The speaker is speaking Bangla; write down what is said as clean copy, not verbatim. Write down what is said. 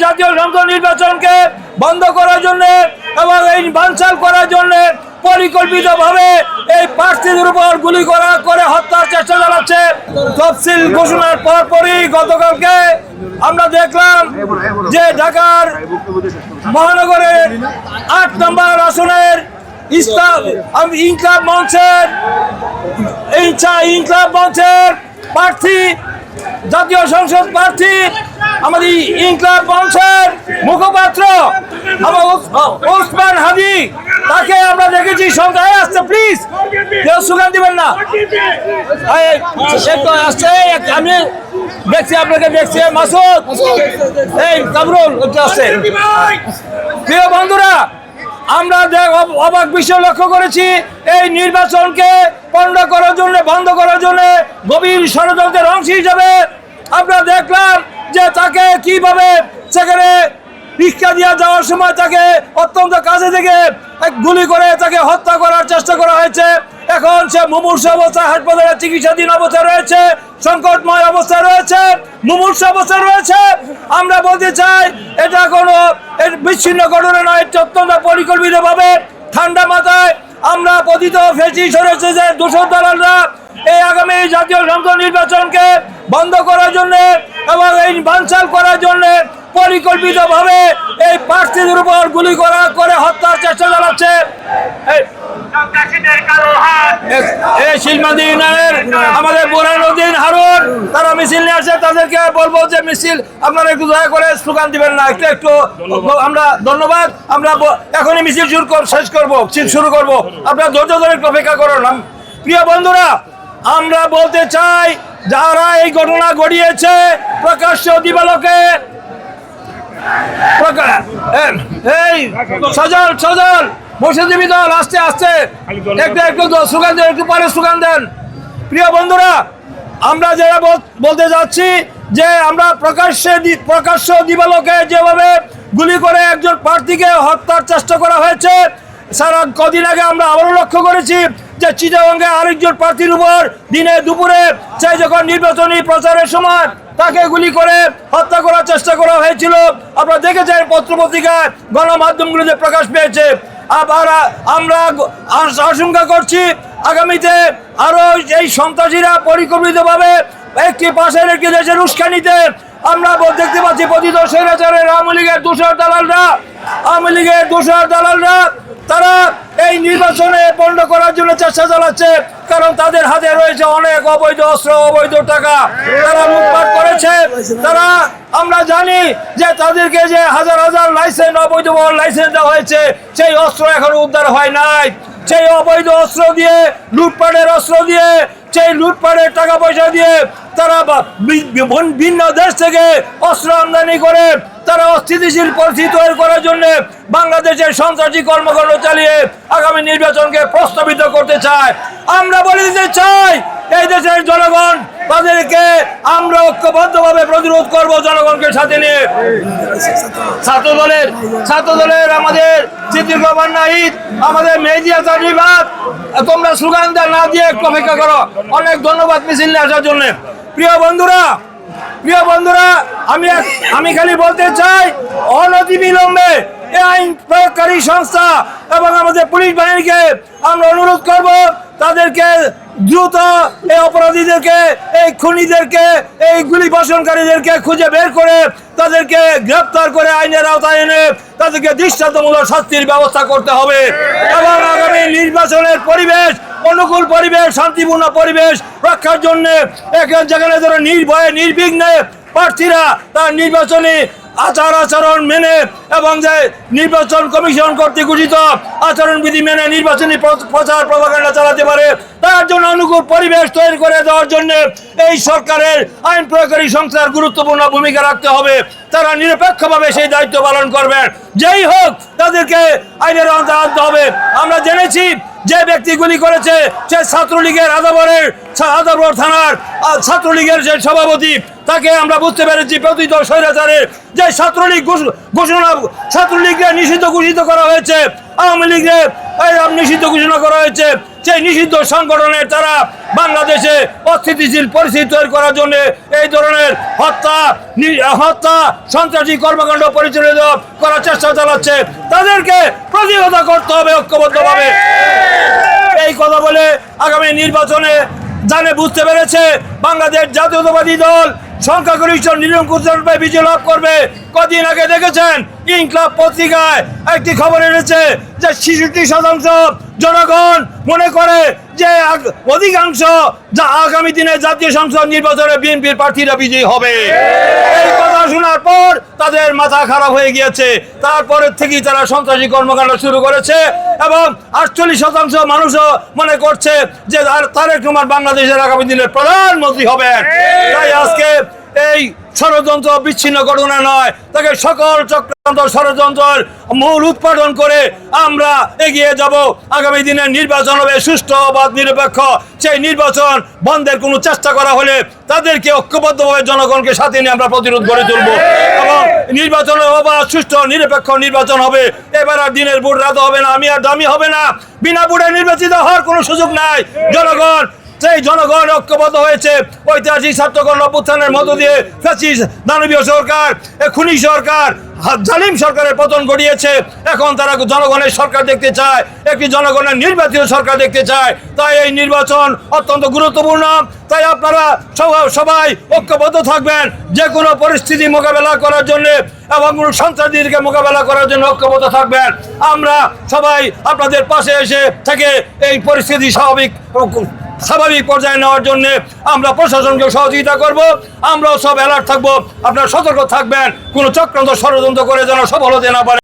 জাতীয় সংসদ নির্বাচনকে বন্ধ করার জন্য এবং এই বানচাল করার জন্য পরিকল্পিতভাবে এই প্রার্থীদের উপর গুলি করে হত্যার চেষ্টা চালাচ্ছে। তফসিল ঘোষণার পরপরই গতকালকে আমরা দেখলাম যে ঢাকার মহানগরের ৮ নম্বর আসনের ইনকলাব মঞ্চের প্রার্থী, জাতীয় সংসদ প্রার্থী, আমাদের ইনকলাব মঞ্চের মুখপাত্র ওসমান হাদি, তাকে আমরা দেখেছি সন্ধ্যায় আসছে। প্লিজ কেউ স্লোগান দিবেন না, আসছে। আমি দেখছি, আপনাকে দেখছি, মাসুদ, এই কামরুল আসছে। প্রিয় বন্ধুরা, আমরা অবাক বিষয় লক্ষ্য করেছি, এই নির্বাচনকে বন্ধ করার জন্য গভীর ষড়যন্ত্রের অংশ হিসাবে আমরা দেখলাম যে তাকে কিভাবে সেখানে ভিক্ষা দিয়ে যাওয়ার সময় তাকে অত্যন্ত কাছে থেকে গুলি করে তাকে হত্যা করার চেষ্টা করা হয়েছে। এখন সে মুমূর্ষু অবস্থায় হাসপাতালে চিকিৎসাধীন অবস্থায় রয়েছে, সংকটময় অবস্থায় রয়েছে, মুমূর্ষু অবস্থায় রয়েছে। আমরা বলতে চাই এটা কোনো বিচ্ছিন্ন ঘটনা নয়, অত্যন্ত পরিকল্পিতভাবে ঠান্ডা মাথায় আমরা পতিত ফেসিস্ট হয়েছে যে দোষর দালালরা এই আগামী জাতীয় সংসদ নির্বাচনকে বন্ধ করার জন্য এবং এই বানচাল করার জন্য পরিকল্পিতভাবে এই প্রার্থীদের উপর গুলি করে হত্যার চেষ্টা চালাচ্ছে। শিলমাদি ইউনিয়নের আমাদের বুরহানুদ্দিন হারুন, তারা মিছিল নিয়ে আসে। তাদেরকে বলবো যে মিছিল আপনারা একটু দয়া করে স্লোগান দিবেন না, একটু আমরা ধন্যবাদ। আমরা এখনই মিছিল শুরু করবো, আপনারা ধৈর্য ধরে একটু অপেক্ষা করুন। প্রিয় বন্ধুরা, আমরা বলতে চাই যারা এই ঘটনা ঘটিয়েছে প্রকাশ্য দিবালোকে এই সজল মৎস্যজীবী দল আস্তে একটু স্লোগান দেন, একটু পরে স্লোগান দেন। প্রিয় বন্ধুরা, আমরা যারা বলতে যাচ্ছি যে আমরা প্রকাশ্য দিবালোকে যেভাবে গুলি করে একজন প্রার্থীকে হত্যার চেষ্টা করা হয়েছে, সারা কদিন আগে আমরা আবারও লক্ষ্য করেছি যে চিটাগংয়ে আরেকজন প্রার্থীর উপর দিনে দুপুরে সে যখন নির্বাচনী প্রচারের সময় তাকে গুলি করে হত্যা করার চেষ্টা করা হয়েছিল। আপনারা দেখেছেন পত্রপত্রিকায়, গণমাধ্যমগুলোতে প্রকাশ পেয়েছে। আবার আমরা আশঙ্কা করছি আগামীতে আরো এই সন্ত্রাসীরা পরিকল্পিতভাবে একটি দেশের উস্কানিতে আমরা দেখতে পাচ্ছি পতিত স্বৈরাচারের আওয়ামী লীগের দোসর দালালরা তারা এই নির্বাচনে বন্ধ করার জন্য চেষ্টা চালাচ্ছে, কারণ তাদের হাতে রয়েছে অনেক অবৈধ অস্ত্র, অবৈধ টাকা, তারা লুটপাট করেছে। তারা আমরা জানি যে তাদেরকে যে হাজার লাইসেন্স, অবৈধ লাইসেন্স দেওয়া হয়েছে, সেই অস্ত্র এখনো উদ্ধার হয় নাই। সেই অবৈধ অস্ত্র দিয়ে, লুটপাটের অস্ত্র দিয়ে, সেই লুটপাটের টাকা পয়সা দিয়ে তারা ভিন্ন দেশ থেকে অস্ত্র আমদানি করে তারা অস্থিতিশীল পরিস্থিতি তৈরি করার জন্য বাংলাদেশের সন্ত্রাসী কর্মকাণ্ড চালিয়ে আগামী নির্বাচনকে প্রস্তাবিত করতে চায়। আমরা বলে দিতে চাই এই দেশের জনগণ, তাদেরকে আমরা ঐক্যবদ্ধভাবে প্রতিরোধ করব জনগণকে সাথে নিয়ে। ছাত্র দলের আমাদের সিদ্দিক রহমান নাহিদ, আমাদের মেহেদী হাসান রিফাত, তোমরা স্লোগান না দিয়ে একটু অপেক্ষা করো। অনেক ধন্যবাদ মিছিল নিয়ে আসার জন্য। প্রিয় বন্ধুরা, আমি খালি বলতে চাই অনতিবিলম্বে এই আইন প্রয়োগকারী সংস্থা এবং আমাদের পুলিশ বাহিনীকে আমরা অনুরোধ করব, তাদেরকে দ্রুত এই অপরাধীদেরকে, এই খুনিদেরকে, এই গুলি বর্ষণকারীদেরকে খুঁজে বের করে তাদেরকে গ্রেপ্তার করে আইনের আওতায় এনে তাদেরকে দৃষ্টান্তমূলক শাস্তির ব্যবস্থা করতে হবে এবং আগামী নির্বাচনের পরিবেশ, অনুকূল পরিবেশ, শান্তিপূর্ণ পরিবেশ রক্ষার জন্য যেখানে ধরো নির্ভয়ে নির্বিঘ্নে প্রার্থীরা তার নির্বাচনী আচরণ মেনে এবং যে নির্বাচন কমিশন কর্তৃক ঘোষিত আচরণবিধি মেনে নির্বাচনী প্রচার প্রপাগান্ডা চালাতে পারে, তার জন্য অনুকূল পরিবেশ তৈরি করে দেওয়ার জন্য এই সরকারের আইন প্রয়োগকারী সংস্থার গুরুত্বপূর্ণ ভূমিকা রাখতে হবে। তারা নিরপেক্ষভাবে সেই দায়িত্ব পালন করবেন, যেই হোক তাদেরকে আইনের আওতায় আনতে হবে। আমরা জেনেছি যে ব্যক্তি গুলি করেছে সে ছাত্রলীগের আদাবর থানার ছাত্রলীগের যে সভাপতি, তাকে আমরা বুঝতে পেরেছি পতিত স্বৈরাচারের যে ছাত্রলীগকে নিষিদ্ধ ঘোষিত করা হয়েছে, আওয়ামী লীগের নিষিদ্ধ ঘোষণা করা হয়েছে, সেই নিষিদ্ধ সংগঠনের তারা বাংলাদেশে অস্থিতিশীল পরিস্থিতি তৈরি করার জন্য এই ধরনের হত্যা সন্ত্রাসী কর্মকাণ্ড পরিচালিত করার চেষ্টা চালাচ্ছে। তাদেরকে প্রতিহত করতে হবে ঐক্যবদ্ধভাবে। এই কথা বলে আগামী নির্বাচনে বুঝতে পেরেছে বাংলাদেশ জাতীয়তাবাদী দল সংখ্যাগরিষ্ঠ নিরঙ্কুশভাবে বিজয় লাভ করবে। কদিন আগে দেখেছেন ইনকলাব পত্রিকায় একটি খবর এনেছে যে 66% জনগণ মনে করে যে অধিকাংশ যা আগামী দিনে জাতীয় সংসদ নির্বাচনে বিএনপির প্রার্থীরা বিজয়ী হবে। এই কথা শোনার পর তাদের মাথা খারাপ হয়ে গিয়েছে। তারপরের থেকেই তারা সন্ত্রাসী কর্মকাণ্ড শুরু করেছে এবং 48% মানুষও মনে করছে যে তারেক রহমান বাংলাদেশের আগামী দিনের প্রধানমন্ত্রী হবেন। তাই আজকে এই ষড়যন্ত্র বিচ্ছিন্ন ঘটনা নয়, তাকে সকল চক্রান্ত ষড়যন্ত্রের মূল উৎপাদন করে আমরা এগিয়ে যাব। আগামী দিনের নির্বাচন হবে সুষ্ঠু অবাধ নিরপেক্ষ। সেই নির্বাচন বন্ধের কোনো চেষ্টা করা হলে তাদেরকে ঐক্যবদ্ধভাবে জনগণকে সাথে নিয়ে আমরা প্রতিরোধ গড়ে তুলব এবং নির্বাচনে অবাধ সুষ্ঠু নিরপেক্ষ নির্বাচন হবে। এবার আর দিনের ভোট রাত হবে না, আমি আর দামি হবে না। বিনা ভোটে নির্বাচিত হওয়ার কোনো সুযোগ নাই। সেই জনগণ ঐক্যবদ্ধ হয়েছে। ঐতিহাসিক ছাত্রগণ অভ্যুত্থানের মধ্য দিয়ে ফ্যাসিস্ট দানবীয় সরকার, খুনি সরকার, জালিম সরকারের পতন ঘটিয়েছে। এখন তারা জনগণের সরকার দেখতে চায়, একটি জনগণের নির্বাচিত সরকার দেখতে চায়। তাই এই নির্বাচন অত্যন্ত গুরুত্বপূর্ণ। তাই আপনারা সবাই ঐক্যবদ্ধ থাকবেন যে কোনো পরিস্থিতি মোকাবেলা করার জন্য এবং কোনো সন্ত্রাসীদেরকে মোকাবেলা করার জন্য ঐক্যবদ্ধ থাকবেন। আমরা সবাই আপনাদের পাশে এসে থেকে এই পরিস্থিতি স্বাভাবিক পর্যায়ে নেওয়ার জন্য আমরা প্রশাসনকে সহযোগিতা করব। আমরাও সব অ্যালার্ট থাকবো। আপনারা সতর্ক থাকবেন, কোনো চক্রান্ত ষড়যন্ত্র করে যেন সফল হতে না পারে।